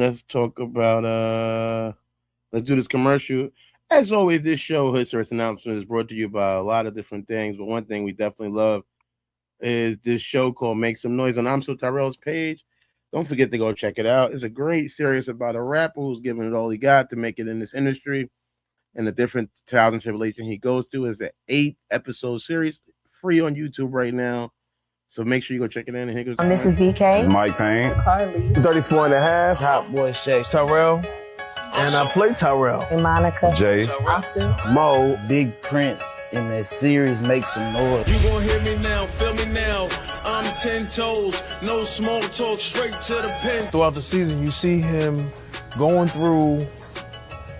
let's talk about let's do this commercial. As always, this show, History Announcement, is brought to you by a lot of different things, but one thing we definitely love is this show called Make Some Noise on I'm So Tyrell's page. Don't forget to go check it out. It's a great series about a rapper who's giving it all he got to make it in this industry and the different trials and tribulations he goes through. It's an 8-episode series, free on YouTube right now. So make sure you go check it in. And here goes This is BK. Mike Payne. Carly. 34 and a half. Hot Boy Shay. Tyrell. And I play Tyrell. And Monica. Jay. Mo. Big Prince in that series Make Some Noise. You gon' hear me now, feel me now. I'm 10 toes, no small talk, straight to the pen. Throughout the season, you see him going through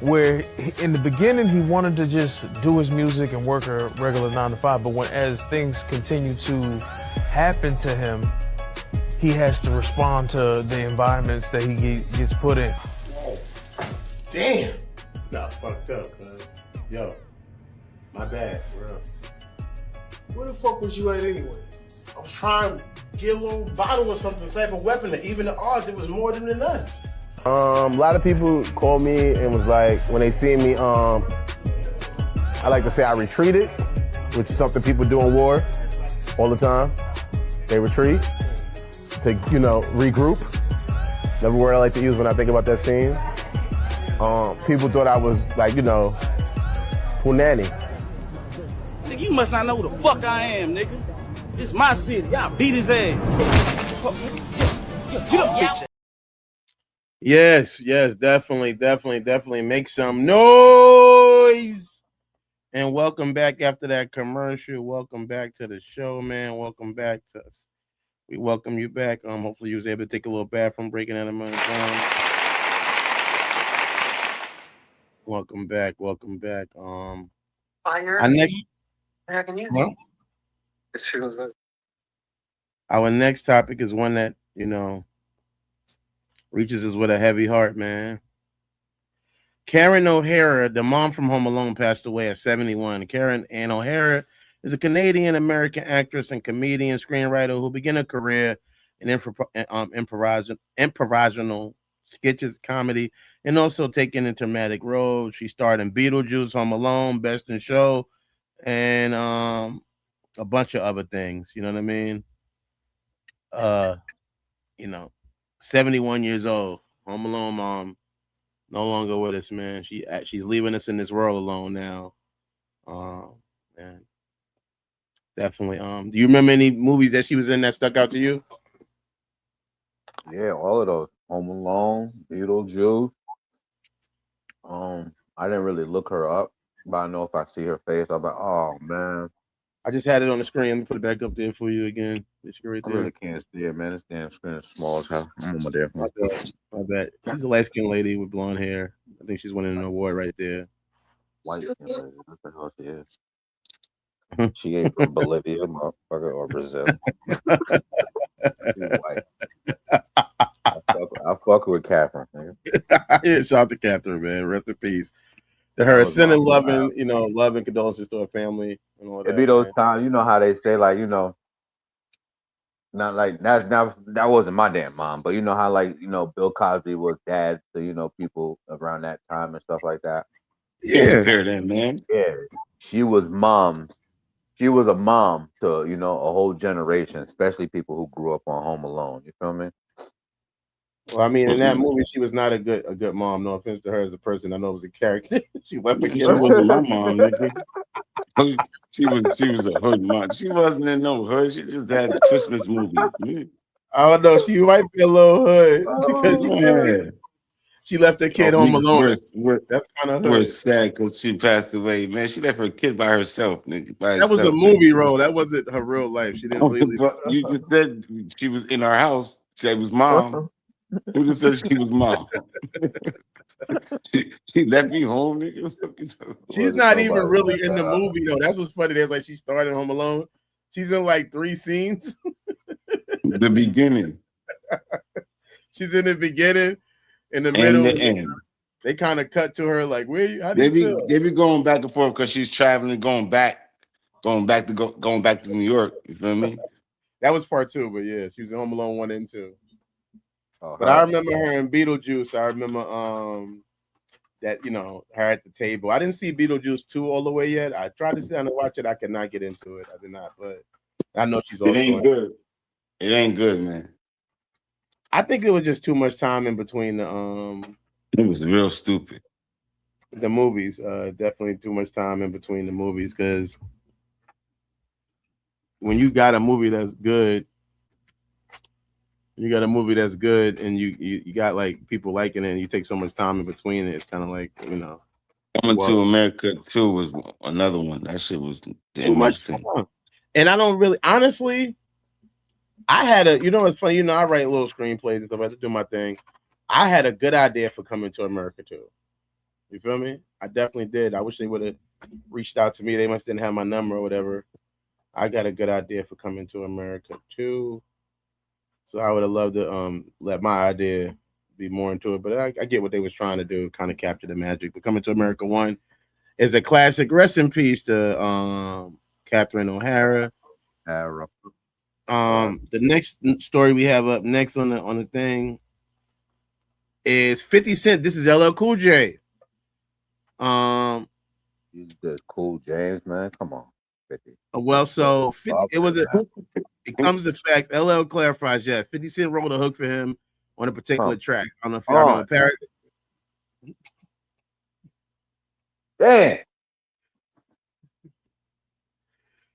where in the beginning he wanted to just do his music and work a regular 9-to-5, but as things continue to happen to him, he has to respond to the environments that he gets put in. Damn. Nah, fucked up, cuz. Yo, my bad, bro. Where the fuck was you at anyway? I was trying to get a little bottle or something, type of weapon that even the odds, it was more than us. A lot of people called me and was like, when they see me, I like to say I retreated, which is something people do in war all the time. They retreat to, regroup. Another word I like to use when I think about that scene. People thought I was like, punani. Nigga, you must not know who the fuck I am, nigga. This my city. Y'all beat his ass. Get up, bitch. Yes, definitely make some noise. And welcome back after that commercial. Welcome back to the show, man. Welcome back to us. We welcome you back. Hopefully you was able to take a little bathroom breaking out of my Welcome back. Our next Our next topic is one that, reaches us with a heavy heart, man. Karen O'Hara, the mom from Home Alone, passed away at 71. Karen Ann O'Hara is a Canadian-American actress and comedian, screenwriter who began a career in improvisational sketches, comedy, and also taking in dramatic roles. She starred in Beetlejuice, Home Alone, Best in Show, and a bunch of other things. You know what I mean? 71 years old. Home Alone mom, no longer with us, man. She's leaving us in this world alone now. Man. Definitely. Do you remember any movies that she was in that stuck out to you? Yeah, all of those. Home Alone, Beetlejuice. I didn't really look her up, but I know if I see her face, I'll be like, oh man. I just had it on the screen. Let me put it back up there for you again. It's right there. I really can't see it, man. This damn screen is small as hell. I'm over there. My bad. She's a light-skinned lady with blonde hair. I think she's winning an award right there. White skin lady. What the hell she is? She ain't from Bolivia, motherfucker, or Brazil. White. I fuck with Catherine. Yeah, shout out to Catherine, man. Rest in peace. To her, sending love and condolences to her family and all that. It be those times, you know how they say, like, not like that wasn't my damn mom, but you know how, like, Bill Cosby was dad to, people around that time and stuff like that. Yeah, fair then, man. Yeah. She was mom. She was a mom to, a whole generation, especially people who grew up on Home Alone. You feel me? Well, I mean, in that movie, she was not a good mom. No offense to her as a person. I know it was a character. She left the kid. She wasn't my mom, nigga. She was a hood mom. She wasn't in no hood. She just had Christmas movies. I don't know. She might be a little hood because she left her kid home alone. That's kind of hood. We're sad because she passed away, man. She left her kid by herself, nigga. That was a movie role. That wasn't her real life. She didn't really. You just said she was in our house. She was mom. Who just said she was mom? she left me home, nigga. She's not even really in the movie though. That's what's funny. There's like she started Home Alone. She's in like 3 scenes. The beginning. She's in the beginning, in the middle, and the end. They kind of cut to her like, where you? How do you feel? They be going back and forth because she's traveling, going back to New York. You feel me? That was part 2, but yeah, she was in Home Alone 1 and 2. Oh, But I her. remember her in Beetlejuice. I remember that her at the table. I didn't see Beetlejuice 2 all the way yet. I tried to sit down and watch it. I could not get into it. I did not, but I know she's It also ain't good. It ain't good, man. I think it was just too much time in between It was real stupid. the movies. Definitely too much time in between the movies, because when you got a movie that's good, and you got like people liking it, and you take so much time in between it, it's kind of like, Coming to well, America 2 was another one. That shit was too didn't make much sense. time. And I don't really, honestly, I had it's funny, I write little screenplays and stuff. I just do my thing. I had a good idea for Coming to America too. You feel me? I definitely did. I wish they would have reached out to me. They must didn't have my number or whatever. I got a good idea for Coming to America too. So I would have loved to let my idea be more into it. But I get what they was trying to do, kind of capture the magic. But Coming to America 1 is a classic. Rest in peace to Catherine O'Hara. The next story we have up next on the thing is 50 Cent. This is LL Cool J. He's the Cool James, man. Come on, 50. Well, so 50, it comes to facts. LL clarifies, yes. 50 Cent wrote a hook for him on a particular track. I don't know if y'all remember Parrot. Damn.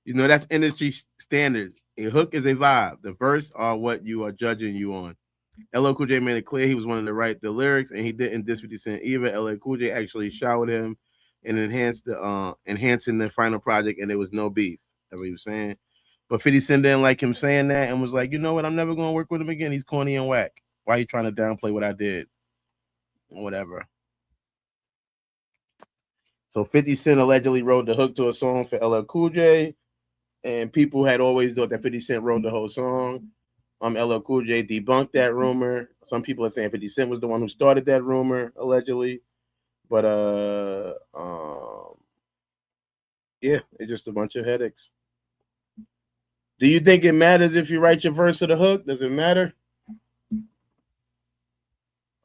That's industry standard. A hook is a vibe. The verse are what you are judging you on. LL Cool J made it clear he was wanting to write the lyrics, and he didn't diss 50 Cent either. LL Cool J actually showered him and enhancing the final project, and there was no beef. That's what he was saying. But 50 Cent didn't like him saying that and was like, you know what? I'm never going to work with him again. He's corny and whack. Why are you trying to downplay what I did? Whatever. So 50 Cent allegedly wrote the hook to a song for LL Cool J, and people had always thought that 50 Cent wrote the whole song. LL Cool J debunked that rumor. Some people are saying 50 Cent was the one who started that rumor, allegedly. But yeah, it's just a bunch of headaches. Do you think it matters if you write your verse or the hook? Does it matter?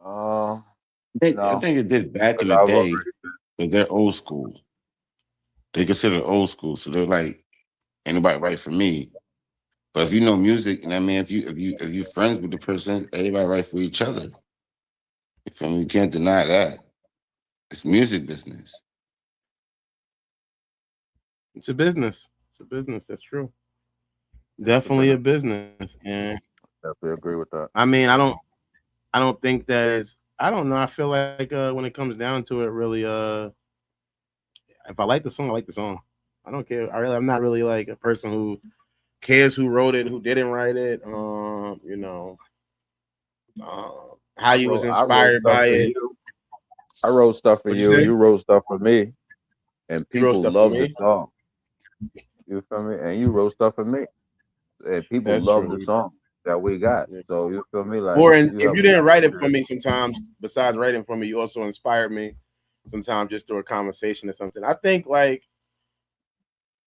No. I think it did back in the day, but they're old school. They consider old school, so they're like, anybody write for me. But if you know music, and I mean, if you friends with the person, everybody write for each other. You feel me? You can't deny that. It's music business. It's a business. It's a business. That's true. Definitely a business. And definitely agree with that. I mean, I don't think that is. I don't know. I feel like when it comes down to it, really, if I like the song, I like the song. I don't care. I'm not really like a person who cares who wrote it, who didn't write it. How you was inspired by it. I wrote stuff for you. You wrote stuff for me, and people love the song. You feel me? And you wrote stuff for me, and people love the song that we got. So you feel me? Like, or if you didn't write it for me, sometimes besides writing for me, you also inspired me. Sometimes just through a conversation or something. I think like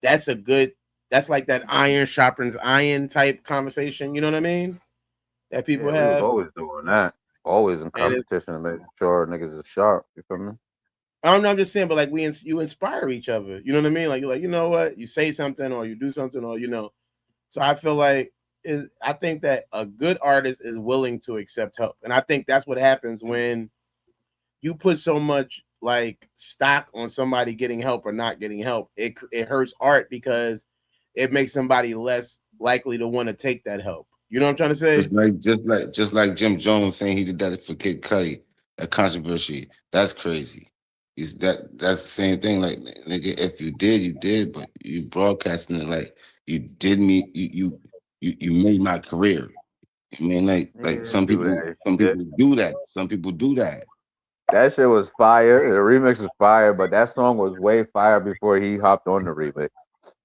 that's like that iron sharpens iron type conversation. You know what I mean? That people have. We was always doing that. Always in competition, making sure niggas is sharp. You feel me? I don't know. I'm just saying, but like you inspire each other. You know what I mean? Like you're like, you know what? You say something or you do something or So I feel like I think that a good artist is willing to accept help, and I think that's what happens when you put so much like stock on somebody getting help or not getting help. It hurts art because it makes somebody less likely to want to take that help. You know what I'm trying to say? Just like Jim Jones saying he did that for Kid Cudi, that controversy. That's crazy. That's the same thing. Like, nigga, if you did, you did, but you broadcasting it like you did me. You made my career. I mean, like some people do that. Some people do that. That shit was fire. The remix was fire, but that song was way fire before he hopped on the remix.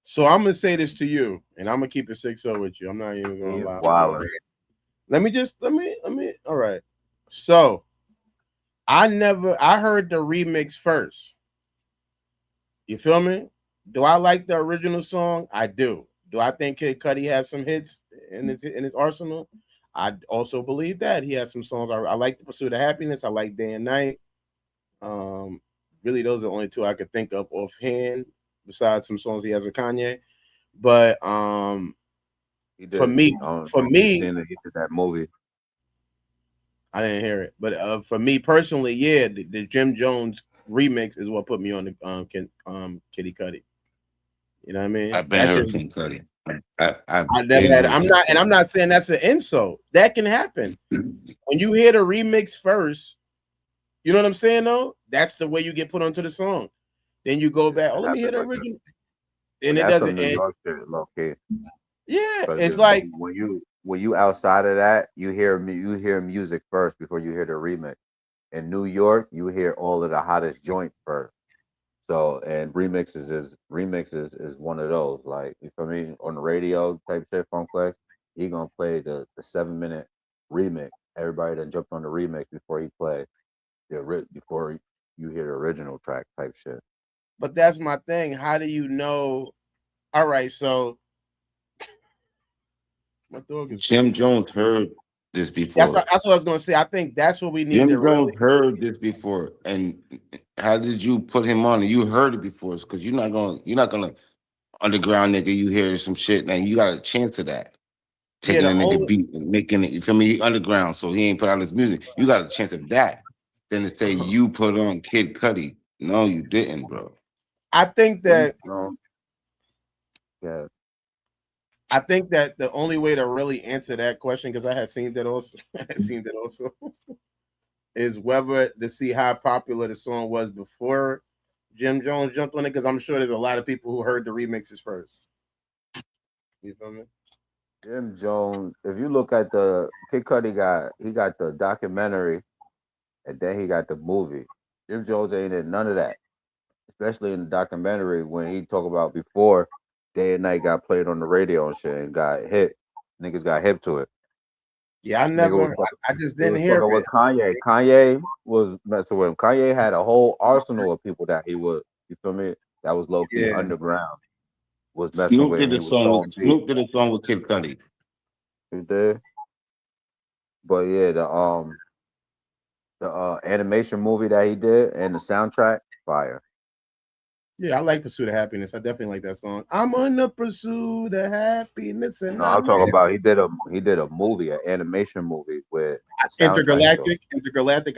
So I'm gonna say this to you, and I'm gonna keep it 6-0 with you. I'm not even gonna lie. Wow. Let me. All right. So I heard the remix first. You feel me? Do I like the original song? I do. Do I think Kid Cudi has some hits in his arsenal? I also believe that he has some songs. I like The Pursuit of Happiness. I like Day and Night. Really, those are the only two I could think of offhand, besides some songs he has with Kanye. But He did. for me, he did that movie. I didn't hear it. But for me personally, yeah, the Jim Jones remix is what put me on the Kitty Cudi. You know what I mean? I've been heard Kid Cudi. I never had. I'm not saying that's an insult. That can happen. When you hear the remix first, you know what I'm saying though? That's the way you get put onto the song. Then you go back, let me hear the original. And it doesn't end. Yeah, it's like when you outside of that, you hear music first before you hear the remix. In New York, you hear all of the hottest joints first. So, and remixes is one of those. Like, you feel me? On the radio type shit, Funk Flex, he gonna play the 7-minute remix. Everybody that jumped on the remix before he play before you hear the original track type shit. But that's my thing. How do you know? All right, so my dog is Jim Jones heard this before. That's what I was gonna say. I think that's what we need. Jim to Jones really heard this before, and how did you put him on? You heard it before, because you're not gonna underground nigga. You hear some shit, and you got a chance of that. Taking a nigga beat and making it. You feel me? He underground, so he ain't put out his music. You got a chance of that. Then to say you put on Kid Cudi, no, you didn't, bro. I think that. Yeah. I think that the only way to really answer that question, because I had seen that also, is whether to see how popular the song was before Jim Jones jumped on it, because I'm sure there's a lot of people who heard the remixes first. You feel me? Jim Jones, if you look at the Kid Cudi got the documentary, and then he got the movie. Jim Jones ain't in none of that, especially in the documentary when he talk about before Day and Night got played on the radio and shit and got hit. Niggas got hip to it. Yeah, I just didn't hear it. With Kanye. Kanye was messing with him. Kanye had a whole arsenal of people that he was, you feel me? That was low key underground. Was messing Snoop with did him. Snoop did a song with Kid Cudi. He did. But yeah, the animation movie that he did and the soundtrack, fire. Yeah, I like Pursuit of Happiness. I definitely like that song. I'm on the pursuit of happiness. And no, I'm talking about he did a movie, an animation movie with Intergalactic.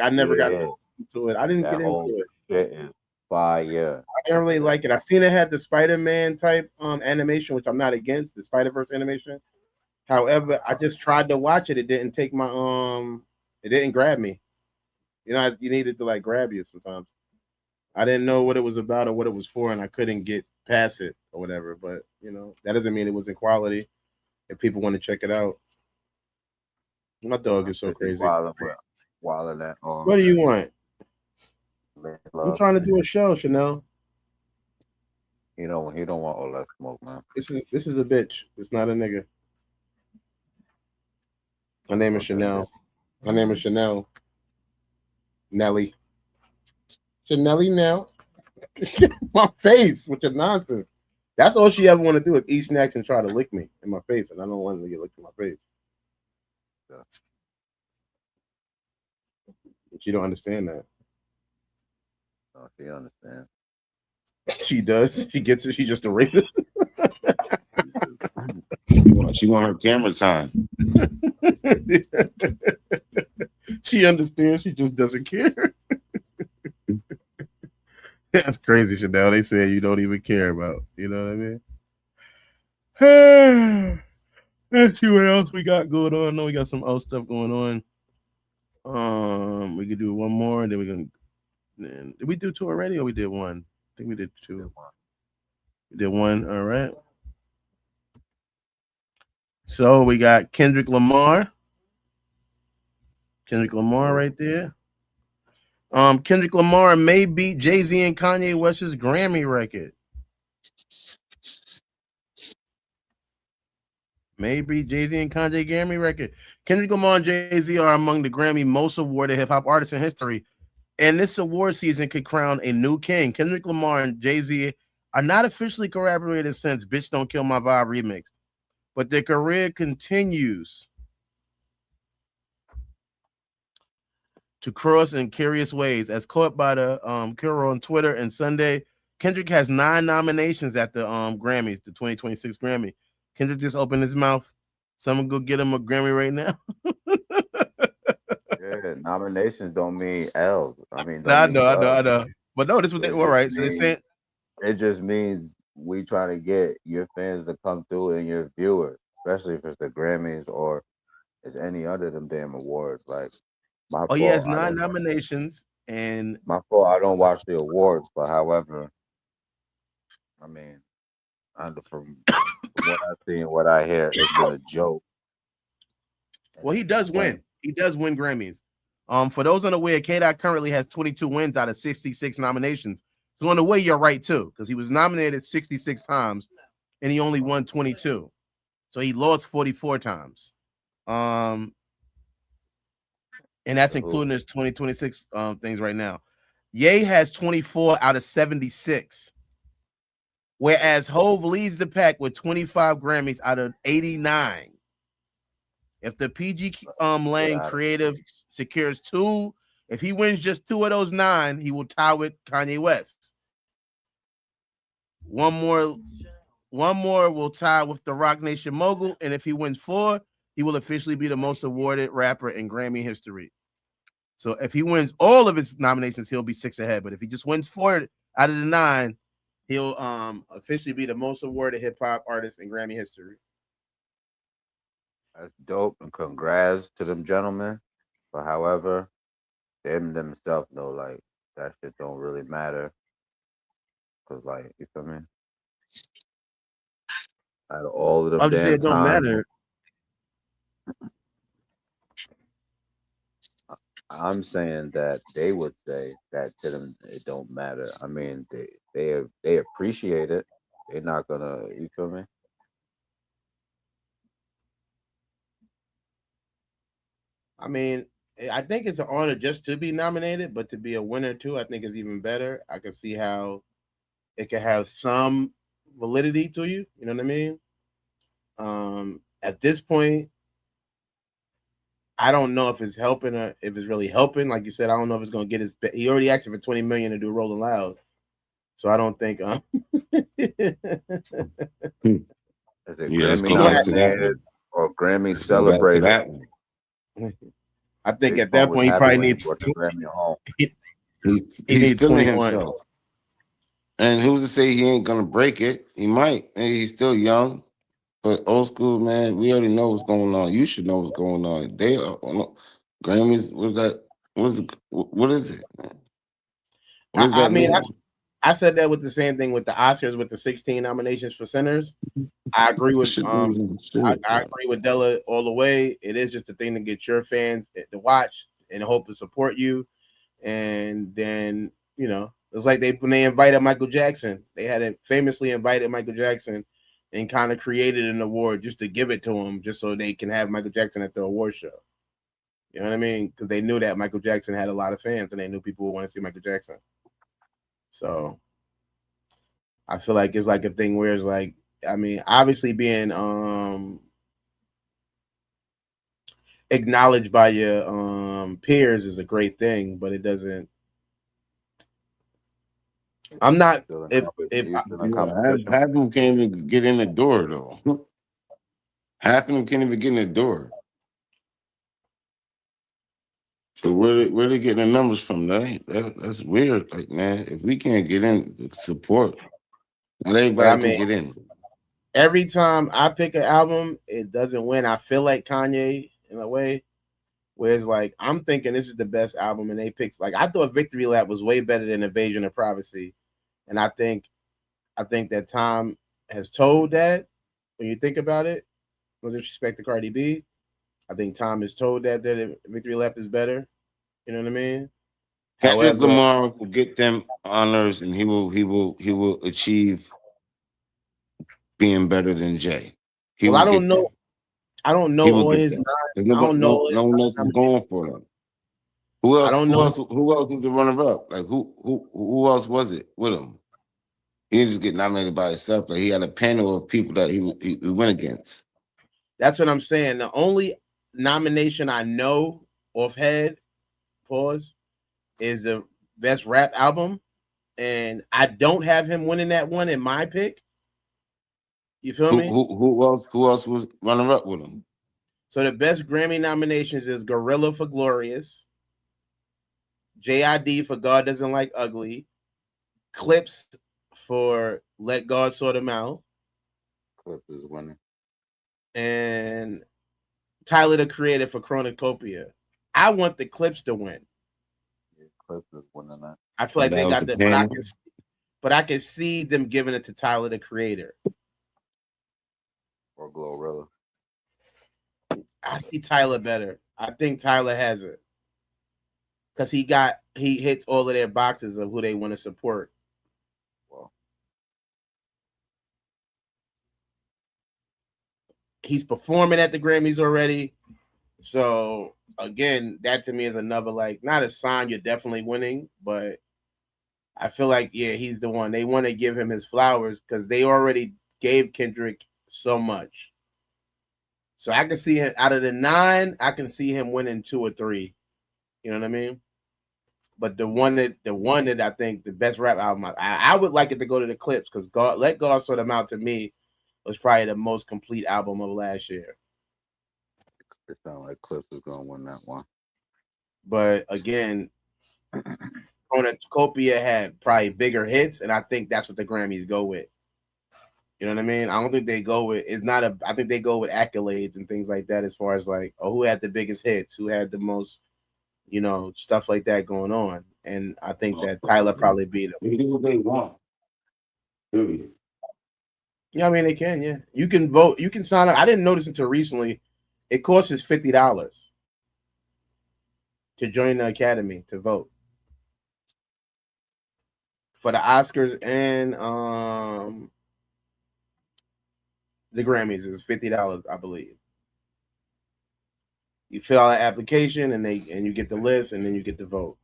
I never got into it. I didn't get into it. Shit is fire. I didn't really like it. I seen it had the Spider-Man type animation, which I'm not against, the Spider-Verse animation. However, I just tried to watch it. It didn't take my it didn't grab me. You know, you needed to like grab you sometimes. I didn't know what it was about or what it was for, and I couldn't get past it or whatever. But you know, that doesn't mean it wasn't quality. If people want to check it out, my dog is so crazy. What do you want? I'm trying to do a show, Chanel. He don't want all that smoke, man. This is a bitch. It's not a nigga. My name is Chanel. Nelly. Chanelly now. My face with your nonsense. That's all she ever want to do is eat snacks and try to lick me in my face, and I don't want to get licked in my face. Yeah. She don't understand that. No, she understands. She does. She gets it. She's just a rapist. She want her camera time. She understands. She just doesn't care. That's crazy, Chanel. They say you don't even care about. You know what I mean? Let's see what else we got going on. I know we got some other stuff going on. We could do one more, and then we can. Did we do two already, or we did one? I think we did two. We did one. All right. So we got Kendrick Lamar. Kendrick Lamar right there. Kendrick Lamar may beat Jay-Z and Kanye West's Grammy record. Maybe Jay-Z and Kanye Grammy record. Kendrick Lamar and Jay-Z are among the Grammy most awarded hip-hop artists in history. And this award season could crown a new king. Kendrick Lamar and Jay-Z are not officially collaborated since Bitch Don't Kill My Vibe remix. But their career continues to cross in curious ways. As caught by the Curo on Twitter and Sunday, Kendrick has 9 nominations at the Grammys, the 2026 Grammy. Kendrick just opened his mouth. Someone go get him a Grammy right now. Yeah, nominations don't mean L's. I mean, I don't mean dubs. know. But no, this was all right. So they're saying it just means we trying to get your fans to come through and your viewers, especially if it's the Grammys or it's any other them damn awards. Like my fault. he has 9 nominations, and my fault. I don't watch the awards, but however, I mean, from what I see and what I hear, it's been a joke. Well, he does win. He does win Grammys. For those unaware, K-Dot currently has 22 wins out of 66 nominations. So in a way, you're right too, because he was nominated 66 times and he only won 22. So he lost 44 times. And that's including his 2026 things right now. Ye has 24 out of 76. Whereas Hove leads the pack with 25 Grammys out of 89. If the PG Lane Creative secures 2, if he wins just 2 of those 9, he will tie with Kanye West. One more will tie with the Rock Nation Mogul, and if he wins 4, he will officially be the most awarded rapper in Grammy history. So if he wins all of his nominations, he'll be 6 ahead. But if he just wins 4 out of the 9, he'll officially be the most awarded hip hop artist in Grammy history. That's dope, and congrats to them gentlemen. But however, them themselves know like that shit don't really matter. Cause like, you feel me? Out of all of them, I'll just say it don't matter. I'm saying that they would say that to them it don't matter. I mean, they appreciate it. They're not gonna, you feel me? I mean, I think it's an honor just to be nominated, but to be a winner too, I think is even better. I can see how it can have some validity to you. You know what I mean? At this point, I don't know if it's helping or if it's really helping. Like you said, I don't know if it's going to get his. He already asked for $20 million to do Rolling Loud, so I don't think. Yeah, let's go back to that. Or Grammy celebrated. I think at that point he probably needs. He's feeling himself. And who's to say he ain't gonna break it? He might. And he's still young. But old school, man, we already know what's going on. You should know what's going on. They are Grammys. What is it, man? What does that mean? I said that with the same thing with the Oscars with the 16 nominations for Sinners. I agree with I agree with Della all the way. It is just a thing to get your fans to watch and hope to support you. And then, you know, it's like when they invited Michael Jackson. They had famously invited Michael Jackson and kind of created an award just to give it to him, just so they can have Michael Jackson at the award show. You know what I mean? Because they knew that Michael Jackson had a lot of fans, and they knew people would want to see Michael Jackson. So I feel like it's like a thing where it's like, I mean, obviously being acknowledged by your peers is a great thing, but it doesn't. I'm not. If half of them can't even get in the door though. Half of them can't even get in the door. So where they getting the numbers from? That's weird. Like, man, if we can't get in, support. Not everybody can get in. Every time I pick an album, it doesn't win. I feel like Kanye in a way, where it's like I'm thinking this is the best album, and they picked like I thought Victory Lap was way better than Invasion of Privacy, and I think that Tom has told that when you think about it. No disrespect to Cardi B, I think Tom has told that Victory Lap is better. You know what I mean? Kendrick Lamar will get them honors, and he will achieve being better than Jay. I don't know. I don't know all his. No one else is going for him. Who else? Who else was the runner-up? Like who else was it with him? He didn't just get nominated by himself. Like he had a panel of people that he went against. That's what I'm saying. The only nomination I know offhand pause, is the best rap album. And I don't have him winning that one in my pick. You feel me? Who else was running up with him? So the best Grammy nominations is Gorilla for Glorious, JID for God Doesn't Like Ugly, Clips for Let God Sort Him Out. Clips is winning. And Tyler the Creator for Chronocopia. I want the Clips to win. Yeah, Clips is winning that. I feel like they got the, but I can see them giving it to Tyler the Creator. Or Glorilla. I see Tyler better. I think Tyler has it. Because he hits all of their boxes of who they want to support. Well, he's performing at the Grammys already. So again, that to me is another, like, not a sign you're definitely winning, but I feel like, yeah, he's the one. They want to give him his flowers because they already gave Kendrick so much. So I can see him out of the 9, I can see him winning 2 or 3. You know what I mean? But the one that I think the best rap album, I would like it to go to the Clips because Let God Sort Them Out to me was probably the most complete album of last year. It sounds like Clips is gonna win that one. But again, Cornucopia had probably bigger hits, and I think that's what the Grammys go with. You know what I mean? I don't think they go with I think they go with accolades and things like that as far as like, oh, who had the biggest hits, who had the most, you know, stuff like that going on. And I think that Tyler probably beat him. They do what they want. Period. Yeah, I mean they can, yeah. You can vote, you can sign up. I didn't notice until recently. It costs us $50 to join the Academy to vote. For the Oscars and the Grammys is $50, I believe. You fill out an application and you get the list and then you get the vote.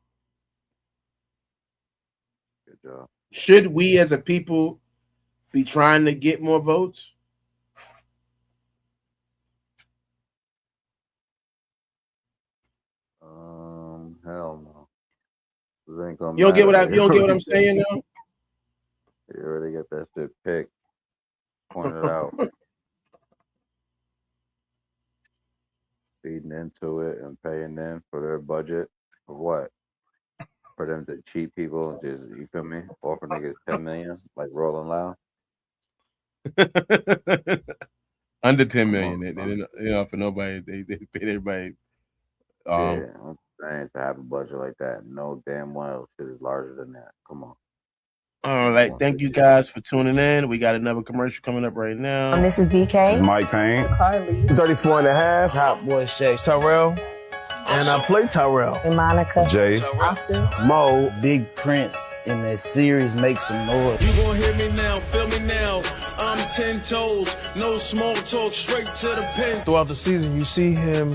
Good job. Should we as a people be trying to get more votes? Hell no. You don't get what I'm saying now? You already got that shit picked, pointed out. Feeding into it and paying them for their budget for what? For them to cheat people and just, you feel me? Offer niggas 10 million like Rolling Loud. Under 10 million. They didn't, you know, for nobody. They paid everybody. Yeah, I'm saying to have a budget like that. No damn well shit is larger than that. Come on. All right. Thank you guys for tuning in. We got another commercial coming up right now. And this is BK. Mike Payne. Carly. 34 and a half. Hot Boy Shay. Tyrell. And I play Tyrell. And Monica. Jay. Asu. Mo. Big Prince in that series Make Some Noise. You gon' hear me now, feel me now. I'm 10 toes, no small talk, straight to the pen. Throughout the season, you see him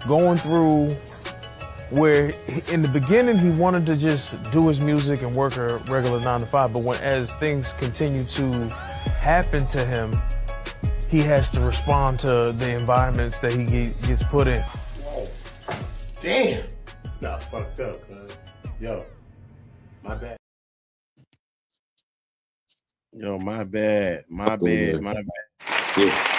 going through where in the beginning he wanted to just do his music and work a regular 9 to 5, but as things continue to happen to him, he has to respond to the environments that he gets put in. Damn. Nah, fucked up, cuz. Yo, my bad. Yo, my bad. Yeah.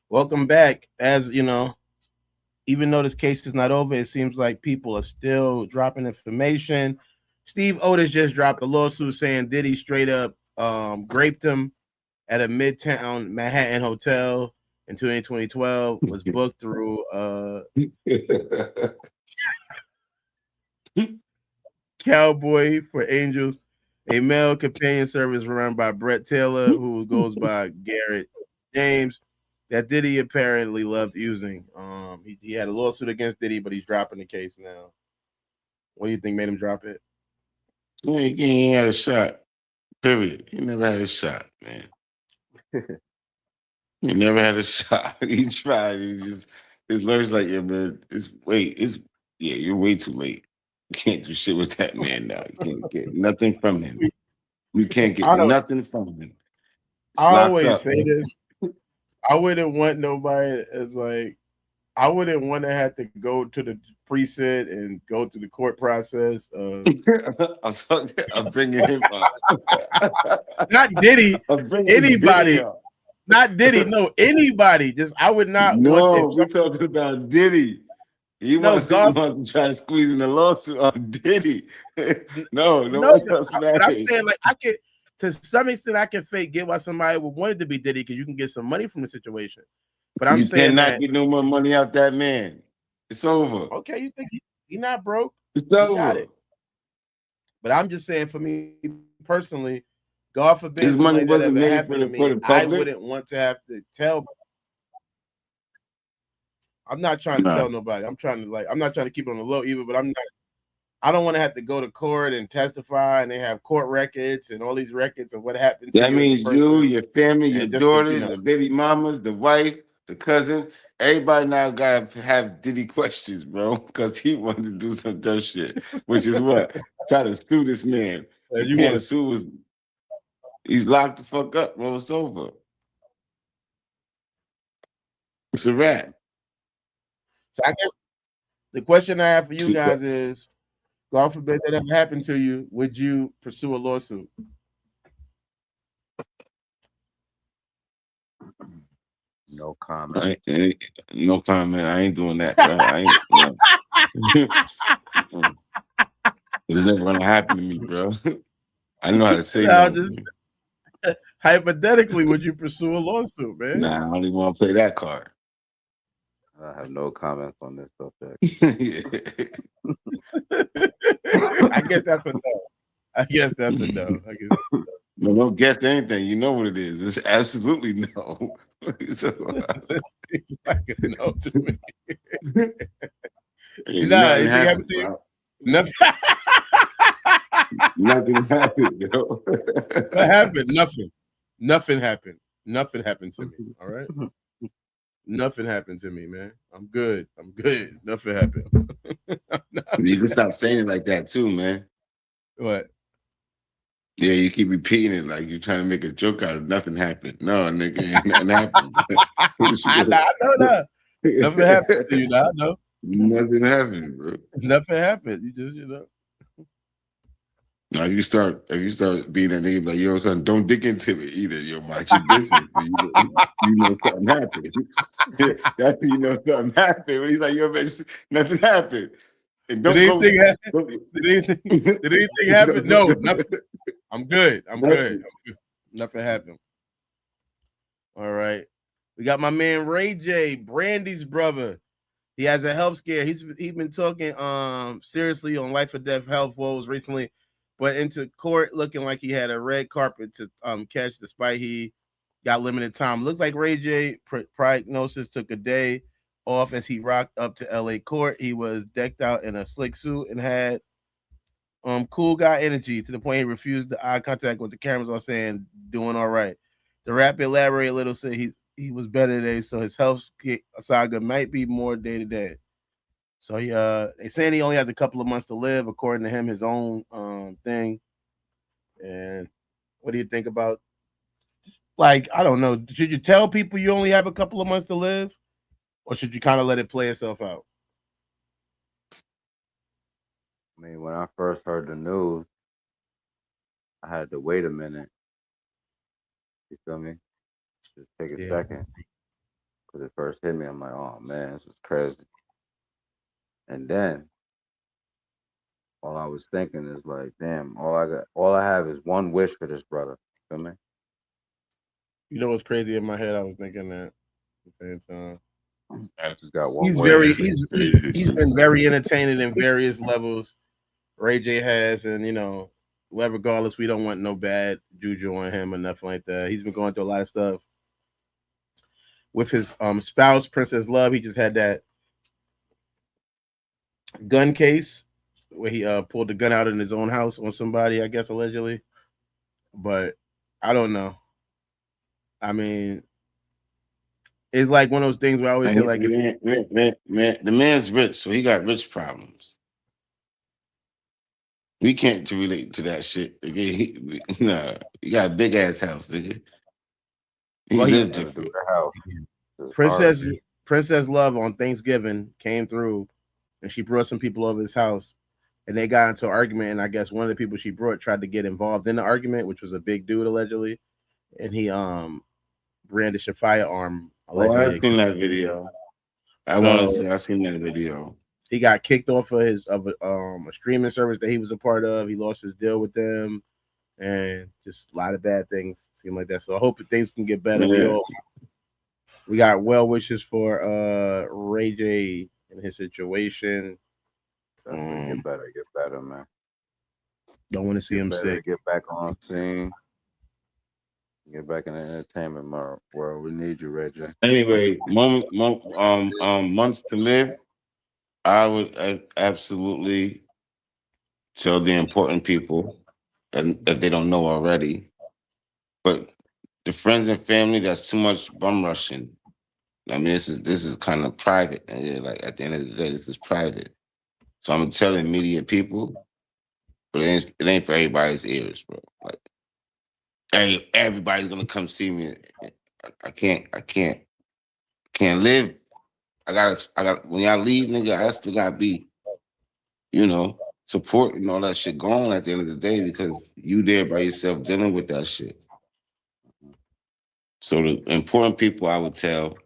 Welcome back. As you know, even though this case is not over, it seems like people are still dropping information. Steve Otis just dropped a lawsuit saying Diddy straight up raped him at a midtown Manhattan hotel in 2012. Was booked through Cowboy for Angels, a male companion service run by Brett Taylor, who goes by Garrett James, that Diddy apparently loved using. He had a lawsuit against Diddy, but he's dropping the case now. What do you think made him drop it? Yeah, he ain't had a shot. Period. He never had a shot, man. He never had a shot. He tried. His lawyer's like, yeah, man, you're way too late. You can't do shit with that man now. You can't get nothing from him. You can't get nothing from him. I always say this. I wouldn't want nobody as like, I wouldn't want to have to go to the precinct and go through the court process. I'm bringing him up. Not Diddy. I'm bringing Anybody. Diddy up. Not Diddy. No, anybody. Just I would not want. No, we're talking about Diddy. He wants to try to squeeze in a lawsuit on Diddy. No, else but I'm saying like I could, to some extent, I can fake get why somebody would want it to be Diddy because you can get some money from the situation. But I'm saying cannot get no more money out that man. It's over. Okay, you think he not broke? It's over. Got it. But I'm just saying, for me personally, God forbid his money wasn't that ever made happened to me. for the I public. wouldn't want to have to tell. I'm not trying to tell nobody. I'm not trying to keep it on the low either. But I don't want to have to go to court and testify, and they have court records and all these records of what happened. That means you, your family, your daughters, the baby mamas, the wife, the cousin, everybody now gotta have Diddy questions, bro, because he wanted to do some dumb shit, which is what? Try to sue this man. You want to sue? He's locked the fuck up, bro. It's over. It's a wrap. So I guess the question I have for you guys is, God forbid that ever happened to you, would you pursue a lawsuit? No comment. No comment. I ain't doing that. I ain't. It's never gonna happen to me, bro. I know how to say no. Just, hypothetically, would you pursue a lawsuit, man? Nah, I don't even want to play that card. I have no comments on this subject. I guess that's a no. I guess that's a no. No, don't guess anything. You know what it is. It's absolutely no. It's like a no to me. Nothing happened to you? Nothing. Nothing happened, yo. What happened? Nothing. Nothing happened. Nothing happened to me. All right. Nothing happened to me, man. I'm good. Nothing happened. You can stop saying it like that too, man. What? Yeah, you keep repeating it like you're trying to make a joke out of nothing happened. No, nigga, ain't nothing happened. I know that. Nothing happened to you now, no. Nothing happened, bro. Nothing happened. You just, Now if you start being that nigga like, yo, son, don't dig into it either. Yo, mind your business. You know something happened. That's when you know something happened. When he's like, yo, man, nothing happened. And don't Did anything happen? No, nothing. I'm good. Nothing happened. All right. We got my man Ray J, Brandy's brother. He has a health scare. He's been talking seriously on life or death health woes recently, but into court looking like he had a red carpet to catch, despite he got limited time. Looks like Ray J prognosis took a day off as he rocked up to LA court. He was decked out in a slick suit and had cool guy energy to the point he refused the eye contact with the cameras on, saying doing all right. The rapper elaborated a little, said he was better today, so his health saga might be more day to day. So they saying he only has a couple of months to live, according to him, his own thing. And what do you think about, like, I don't know, should you tell people you only have a couple of months to live, or should you kind of let it play itself out? I mean, when I first heard the news, I had to wait a minute. You feel me? Just take a second. Because it first hit me, I'm like, oh man, this is crazy. And then all I was thinking is like, damn, all I have is one wish for this brother. You feel me? You know what's crazy in my head? I was thinking that at the same time. I just got one wish. He's been very entertaining in various levels. Ray J has, and regardless, we don't want no bad juju on him or nothing like that. He's been going through a lot of stuff with his spouse, Princess Love. He just had that gun case where he pulled the gun out in his own house on somebody, I guess, allegedly. But I don't know. I mean, it's like one of those things where I always say, like, the man's rich, so he got rich problems. We can't relate to that shit. Nah, he got a big ass house, nigga. He lives different. Princess Love on Thanksgiving came through, and she brought some people over his house, and they got into an argument. And I guess one of the people she brought tried to get involved in the argument, which was a big dude allegedly, and he brandished a firearm. Oh, Allegedly. I've seen that video. I seen that video. He got kicked off of a streaming service that he was a part of. He lost his deal with them, and just a lot of bad things seem like that. So I hope that things can get better. Yeah. We got well wishes for Ray J in his situation. Get better, man. Don't want to see him sick. Get back on scene. Get back in the entertainment world. We need you, Ray J. Anyway, months to live. I would absolutely tell the important people, and if they don't know already, but the friends and family, that's too much bum rushing. I mean, this is kind of private. And like at the end of the day, this is private. So I'm telling immediate people, but it ain't for everybody's ears, bro. Like, hey, everybody's gonna come see me. I can't live. I got when y'all leave, nigga, I still gotta be, support and all that shit going at the end of the day because you there by yourself dealing with that shit. So the important people I would tell,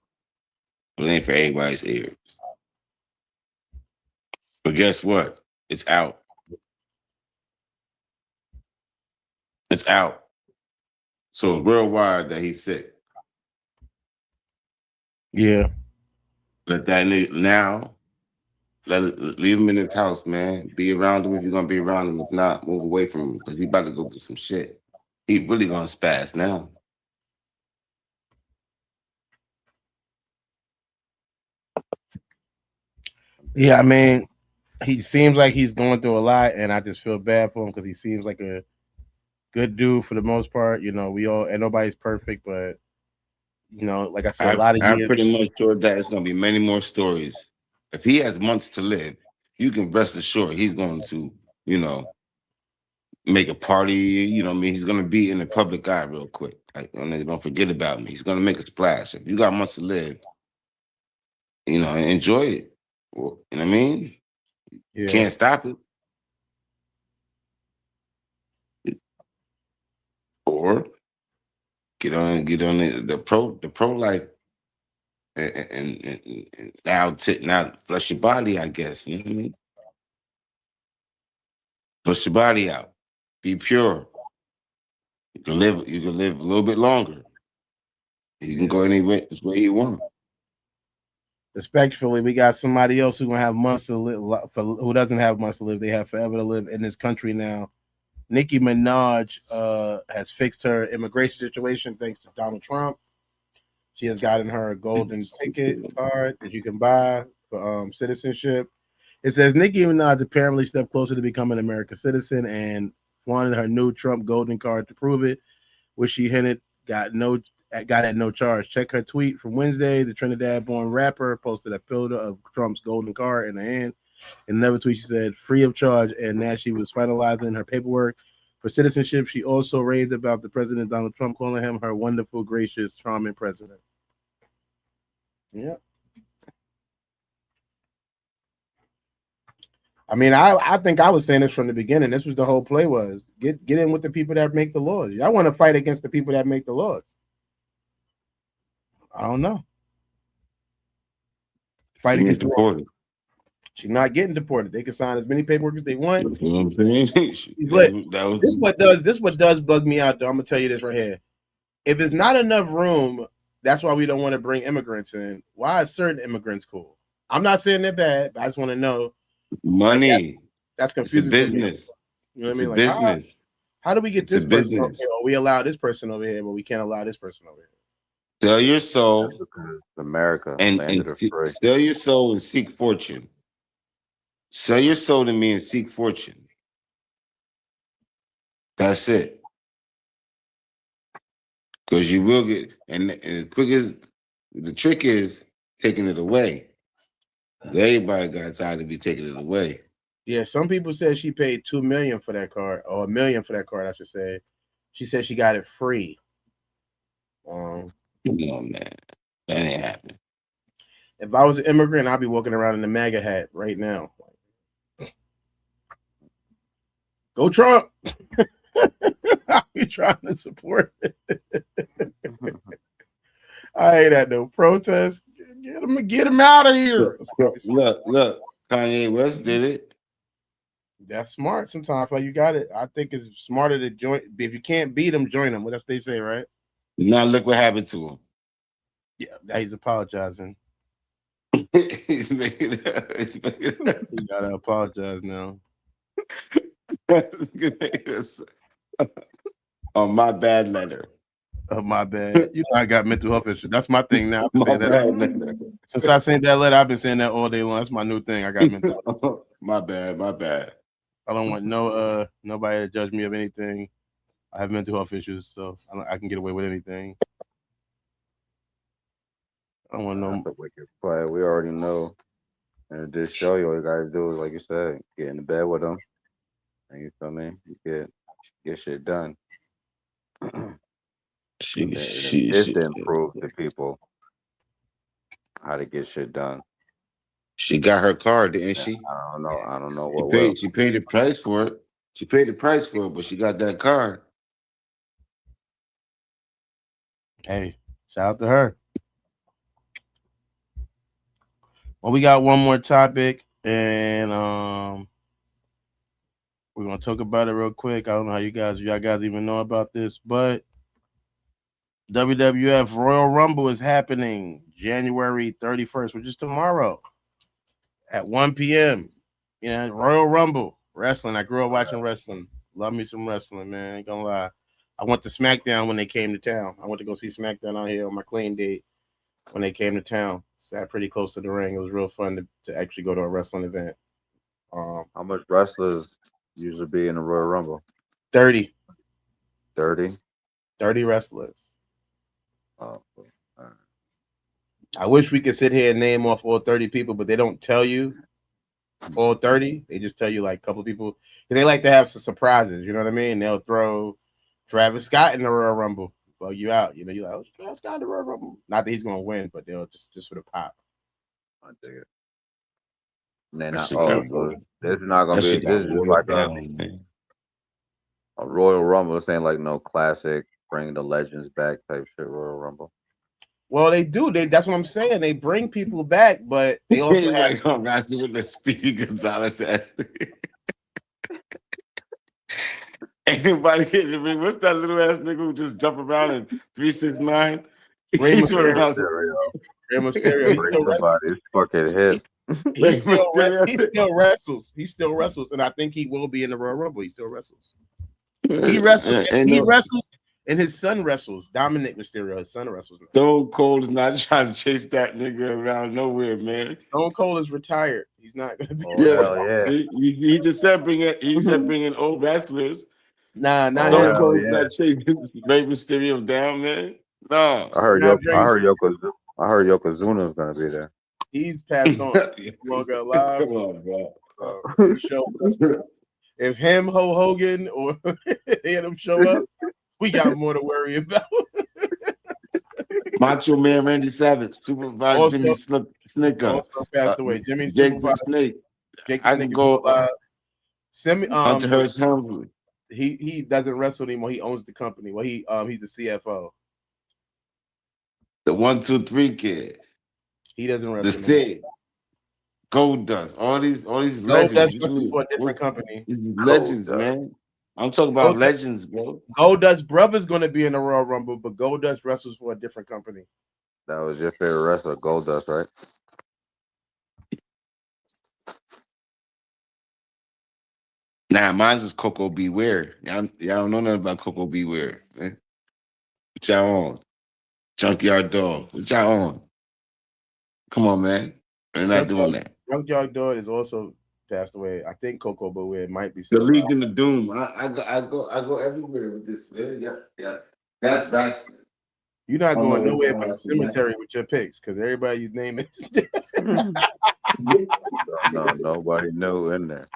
but it ain't for everybody's ears. But guess what? It's out. It's out. So it's worldwide that he's sick. Yeah. Let that nigga now, leave him in his house, man. Be around him if you're gonna be around him. If not, move away from him because he about to go through some shit. He really gonna spaz now. Yeah, I mean, he seems like he's going through a lot, and I just feel bad for him because he seems like a good dude for the most part. And nobody's perfect, but like I said, I'm pretty much sure that it's gonna be many more stories. If he has months to live, you can rest assured he's going to, make a party. He's gonna be in the public eye real quick. Like, don't forget about me. He's gonna make a splash. If you got months to live, enjoy it. You know what I mean? Yeah. Can't stop it. Or get on the pro life and now flush your body, I guess. You know what I mean? Flush your body out. Be pure. You can live a little bit longer. You can go any way you want. Respectfully, we got somebody else who's gonna have months to live. Who doesn't have months to live? They have forever to live in this country now. Nicki Minaj has fixed her immigration situation thanks to Donald Trump. She has gotten her a golden ticket card that you can buy for citizenship. It says Nicki Minaj apparently stepped closer to becoming an American citizen and wanted her new Trump golden card to prove it, which she hinted got at no charge. Check her tweet from Wednesday. The Trinidad-born rapper posted a photo of Trump's golden card in her hand. In another tweet, she said, free of charge, and as she was finalizing her paperwork for citizenship, she also raved about the President Donald Trump, calling him her wonderful, gracious, charming president. Yeah. I mean, I think I was saying this from the beginning. This was the whole play was get in with the people that make the laws. Y'all want to fight against the people that make the laws. I don't know. Fight against deported. She's not getting deported. They can sign as many paperwork as they want. You know what I'm saying? This what does bug me out, though. I'm gonna tell you this right here. If it's not enough room, that's why we don't want to bring immigrants in. Why is certain immigrants cool? I'm not saying they're bad, but I just want to know. Money. That's confusing. It's a business. You know what I mean? Like, business. How do we get this person over here? Or we allow this person over here, but we can't allow this person over here. Sell your soul, America, and sell your soul and seek fortune. Sell your soul to me and seek fortune. That's it. Because you will get, and the quickest, the trick is taking it away. Everybody got tired of be taking it away. Yeah, some people said she paid $2 million for that card, or $1 million for that card, I should say. She said she got it free. Come on, man. That ain't happening. If I was an immigrant, I'd be walking around in the MAGA hat right now. Go Trump! I'll be trying to support it. I ain't at no protest. Get him out of here. Look, Kanye West did it. That's smart. Sometimes like you got it. I think it's smarter to join. If you can't beat them, join them. What they say, right? Now look what happened to him. Yeah, now he's apologizing. He's making it. He gotta apologize now. On my bad letter. Oh, my bad. You know I got mental health issues. That's my thing now. Since I sent that letter, I've been saying that all day long. That's my new thing. I got mental health. My bad. I don't want nobody to judge me of anything. I have mental health issues, so I can get away with anything. I don't want no. That's a wicked play. We already know. And this show, you all you gotta do is, like you said, get in the bed with them. And you feel me? You get shit done. It's to improve to people how to get shit done. She got her car, didn't she? I don't know what she paid the price for it. She paid the price for it, but she got that car. Hey, shout out to her. Well, we got one more topic, and we're gonna talk about it real quick. I don't know how y'all guys even know about this, but WWF Royal Rumble is happening January 31st, which is tomorrow at 1 p.m. Yeah, Royal Rumble wrestling. I grew up watching wrestling. Love me some wrestling, man. Ain't gonna lie. I went to SmackDown when they came to town. I went to go see SmackDown out here on my clean date when they came to town. Sat pretty close to the ring. It was real fun to actually go to a wrestling event. How much wrestlers usually be in the Royal Rumble? 30. 30? 30 wrestlers. Oh, all right. I wish we could sit here and name off all 30 people, but they don't tell you all 30. They just tell you like a couple of people. They like to have some surprises, you know what I mean? They'll throw Travis Scott in the Royal Rumble, bug you out. You know, you're like, oh, Travis Scott in the Royal Rumble. Not that he's going to win, but they'll just for the pop. I dig it. And then this is not going to be, this is like a Royal Rumble. This ain't like no classic, bring the legends back type shit Royal Rumble. Well, they do. That's what I'm saying. They bring people back, but they also have wrestling with the Speedy Gonzalez ass. Anybody in the ring? What's that little ass nigga who just jump around in 369? Rey Mysterio. Somebody's fucking hit. He still wrestles. He still wrestles, and I think he will be in the Royal Rumble. He still wrestles. He wrestles. He wrestles. And his son wrestles. Dominic Mysterio, his son wrestles now. Stone Cold is not trying to chase that nigga around nowhere, man. Stone Cold is retired. He's not gonna be. He just said bringing old wrestlers. Nah, Stone Cold is not chasing Rey Mysterio down, man. No. I heard Yokozuna is gonna be there. He's passed on. You wanna go live? Come on, bro. If him, Hogan, or any of them show up, we got more to worry about. Macho Man Randy Savage, Supervisor Jimmy Snicker. Also passed away. Jimmy Jake the Snake. I can go. Hunter Hearst Helmsley. He doesn't wrestle anymore. He owns the company. Well, he's the CFO. The 1, 2, 3 kid. He doesn't wrestle. The Sid. Goldust. All these legends. Goldust wrestles for a different company. These legends, man. I'm talking about legends, bro. Goldust brother's gonna be in the Royal Rumble, but Goldust wrestles for a different company. That was your favorite wrestler, Goldust, right? Nah, mine was Coco Beware. Y'all don't know nothing about Coco Beware, man. What y'all on? Junkyard Dog. What y'all on? Come on, man. They're not doing that. Junkyard Dog is also passed away. I think Coco Beware might be the Legion of Doom. I go everywhere with this. Yeah. That's wrestling. You're not going nowhere but the cemetery with your picks because everybody's name is. No, nobody knew in there.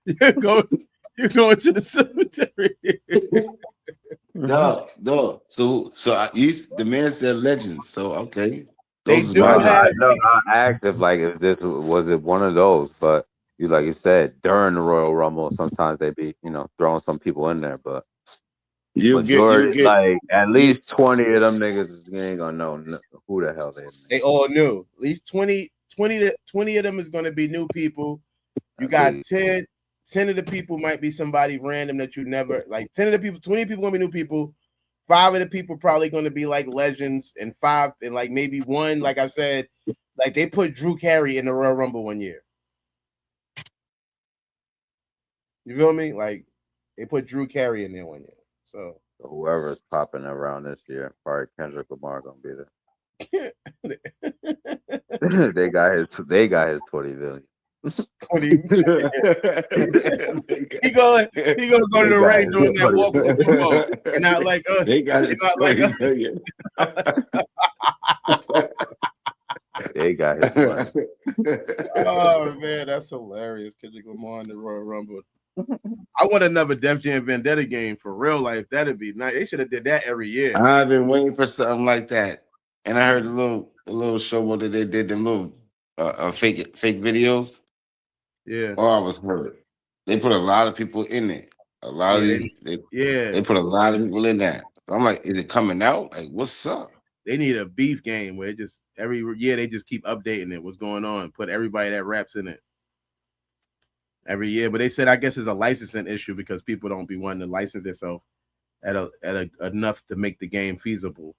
You're going to the cemetery. No. So the man said legends. So okay, They Those is do my I have. know I asked if like if this was it one of those, but you like you said during the Royal Rumble, sometimes they be throwing some people in there, but you majority get like at you least 20 of them niggas you ain't gonna know who the hell they are. They all new. At least 20 of them is going to be new people. You At got least. 10 of the people might be somebody random that you never like. 10 of the people, 20 people gonna be new people. 5 of the people probably gonna be like legends, and 5 and like maybe one, like I said, like they put Drew Carey in the Royal Rumble one year. You feel me? Like they put Drew Carey in there one year. So Whoever's popping around this year, probably Kendrick Lamar gonna be there. they got his 20 million. 20. he gonna go to the ring doing that walk for promo. And not like us. They got it. Not like us. They got his money. Oh man, that's hilarious. Kendrick Lamar in the Royal Rumble. I want another Def Jam Vendetta game for real life. That'd be nice. They should have did that every year. I've been waiting for something like that, and I heard a little show that they did them little fake videos. Yeah. Oh, I was hurt. They put a lot of people in it. A lot of these, they put a lot of people in that. I'm like, is it coming out? Like, what's up? They need a beef game where it just every year they just keep updating it. What's going on? Put everybody that raps in it every year. But they said I guess it's a licensing issue because people don't be wanting to license themselves at enough to make the game feasible.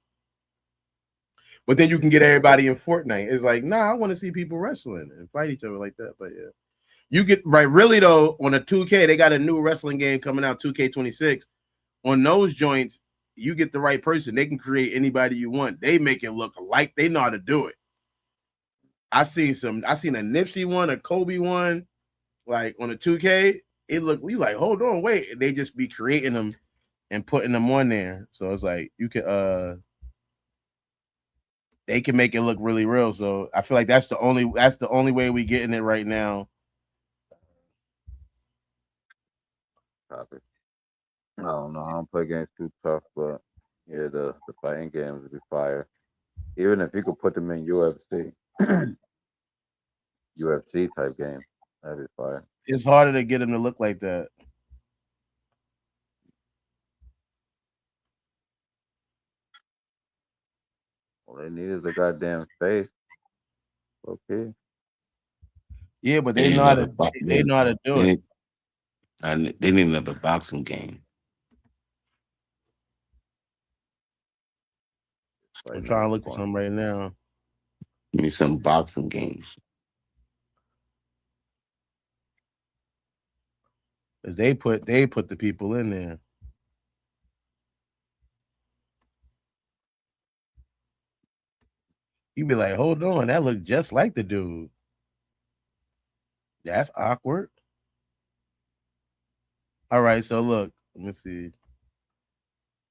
But then you can get everybody in Fortnite. It's like, nah, I want to see people wrestling and fight each other like that. But yeah. You get right, really though, on a 2K, they got a new wrestling game coming out, 2K26. On those joints, you get the right person. They can create anybody you want. They make it look like they know how to do it. I seen a Nipsey one, a Kobe one, like on a 2K. It looked, we like, hold on, wait. They just be creating them and putting them on there. So it's like you can they can make it look really real. So I feel like that's the only way we getting it right now. Topic. I don't know. I don't play games too tough, but yeah, the fighting games would be fire. Even if you could put them in UFC, UFC type game, that'd be fire. It's harder to get them to look like that. All they need is a goddamn face. Okay. Yeah, but they know how to. They know how to do it. They need another boxing game. I'm trying to look for something right now. Give me some boxing games. Because they put the people in there. You be like, hold on, that looked just like the dude. That's awkward. All right, so look, let me see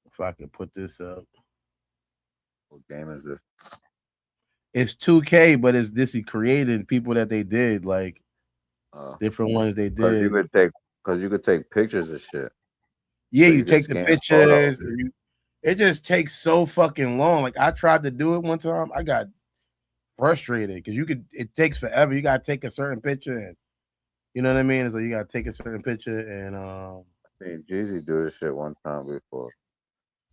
if I can put this up. What game is this? It's 2K, but it's this he created people that they did, like different ones they did. Because you could take pictures of shit. Yeah, so you take the pictures. And it just takes so fucking long. Like I tried to do it one time, I got frustrated because it takes forever. You gotta take a certain picture, and you know what I mean. So you gotta take a certain picture, and I seen Jeezy do this shit one time before,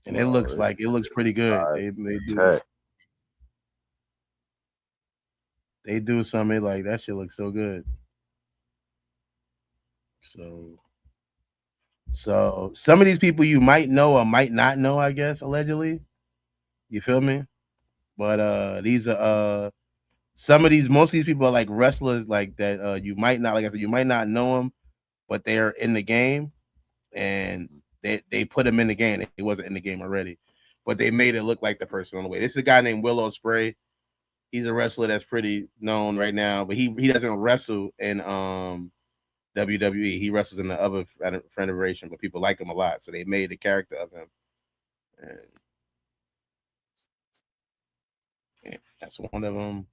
and it looks pretty good. They do something like that. Shit looks so good. So some of these people you might know or might not know, I guess, allegedly. You feel me? But these are most of these people are like wrestlers like that. You might not, like I said, you might not know them, but they're in the game, and they put them in the game. He wasn't in the game already, but they made it look like the person on the way. This is a guy named Willow Spray. He's a wrestler that's pretty known right now, but he doesn't wrestle in WWE. He wrestles in the other federation, but people like him a lot, so they made a character of him. And yeah, that's one of them.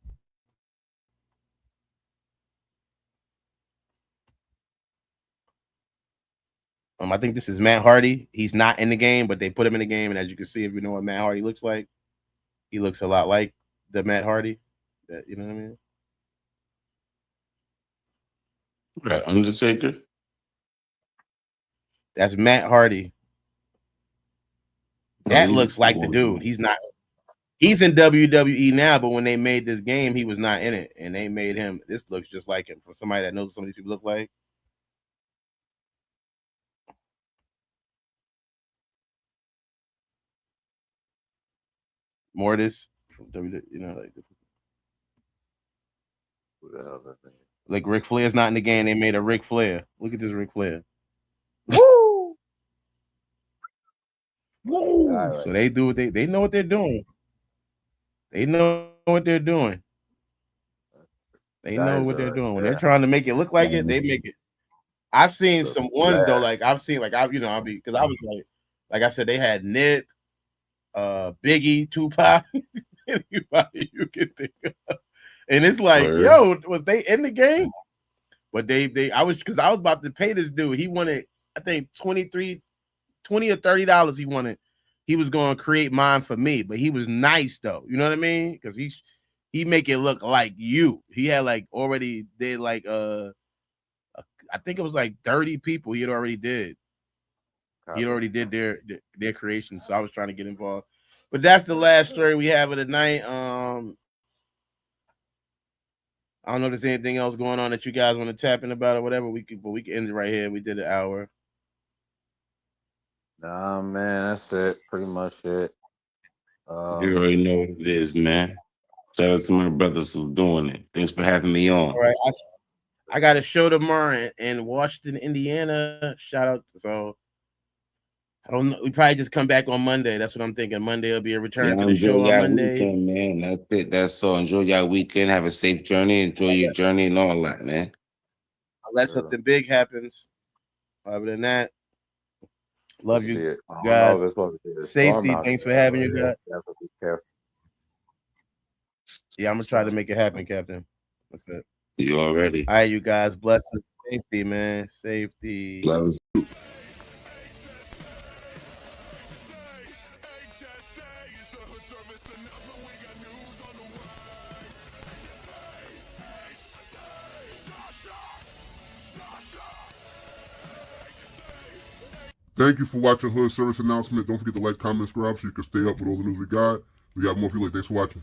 I think this is Matt Hardy. He's not in the game, but they put him in the game, and as you can see, if you know what Matt Hardy looks like, he looks a lot like The Matt Hardy. That, you know what I mean? Right, Undertaker. That's Matt Hardy. That looks like the dude. He's not. He's in WWE now, but when they made this game, he was not in it, and they made him. This looks just like him from somebody that knows what some of these people look like. Mortis from WWE, you know, like Ric Flair's not in the game. They made a Ric Flair. Look at this Ric Flair. Woo! Woo! Right. So they do what they know what they're doing. They know what they're doing. They know what they're doing. When they're trying to make it look like it, they make it. I've seen some ones though, like I've seen, like because I was like I said, they had Nip, Biggie, Tupac, anybody you can think of, and it's like, yo, was they in the game? But I was about to pay this dude. He wanted, I think $20 or $30. He wanted. He was going to create mine for me, but he was nice though. You know what I mean? Because he make it look like you. He had like already did like I think it was like 30 people. He had already did. He already did their creation. So I was trying to get involved. But that's the last story we have of the night. I don't know if there's anything else going on that you guys want to tap in about or whatever. But we can end it right here. We did an hour. Nah, man, that's it. Pretty much it. You already know what it is, man. Shout out to my brothers who's doing it. Thanks for having me on. All right. I got a show tomorrow in Washington, Indiana. Shout out. So I don't know. We probably just come back on Monday. That's what I'm thinking. Monday will be a return to the show on Monday. Weekend, man. That's it. That's all. Enjoy your weekend. Have a safe journey. Enjoy your journey and all that, man. Unless something big happens. Other than that, love you guys. Safety. Thanks for having you guys. Yeah, I'm gonna try to make it happen, Captain. That's it. You already. All right, you guys. Blessings. Safety, man. Safety. Love. Thank you for watching Hood Service Announcement. Don't forget to like, comment, subscribe so you can stay up with all the news we got. We got more for you later. Thanks for watching.